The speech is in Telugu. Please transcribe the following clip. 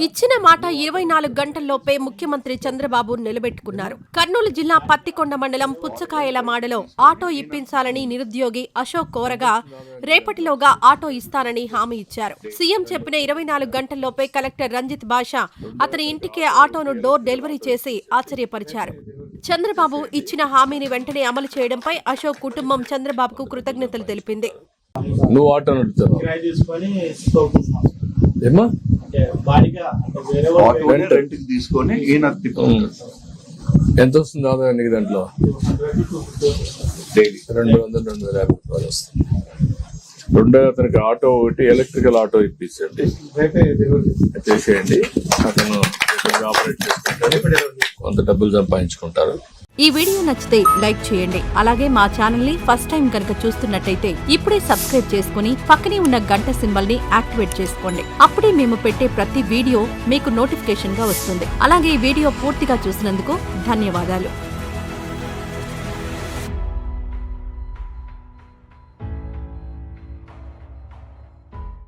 ఇచ్చిన మాట 24 గంటల్లోపే ముఖ్యమంత్రి చంద్రబాబు నిలబెట్టుకున్నారు. కర్నూలు జిల్లా పత్తికొండ మండలం పుచ్చకాయల మాడలో ఆటో ఇప్పించాలని నిరుద్యోగి అశోక్ కోరగా రేపటిలోగా ఆటో ఇస్తానని హామీ ఇచ్చారు. సీఎం చెప్పిన 24 గంటల్లోపే కలెక్టర్ రంజిత్ బాషా అతని ఇంటికే ఆటోను డోర్ డెలివరీ చేసి ఆశ్చర్యపరిచారు. చంద్రబాబు ఇచ్చిన హామీని వెంటనే అమలు చేయడంపై అశోక్ కుటుంబం చంద్రబాబుకు కృతజ్ఞతలు తెలిపింది. నువ్వు ఆటో నడుపుతావు ఏమా? తీసుకొని ఎంత వస్తుంది ఆదాయానికి? దాంట్లో డైలీ 200-250 రూపాయలు వస్తుంది. రెండో అతనికి ఆటో ఒకటి ఎలక్ట్రికల్ ఆటో ఇప్పించండి, చేసేయండి. అతను ఆపరేట్ చేసుకుంటారు, కొంత డబ్బులు సంపాదించుకుంటారు. ఈ వీడియో నచ్చితే లైక్ చేయండి. అలాగే మా ఛానల్ ని ఫస్ట్ టైం కనుక చూస్తున్నట్టయితే ఇప్పుడే సబ్స్క్రైబ్ చేసుకుని పక్కనే ఉన్న గంట సింబల్ ని యాక్టివేట్ చేసుకోండి. అప్పుడే మేము పెట్టే ప్రతి వీడియో మీకు నోటిఫికేషన్ గా వస్తుంది. అలాగే ఈ వీడియో పూర్తిగా చూసినందుకు ధన్యవాదాలు.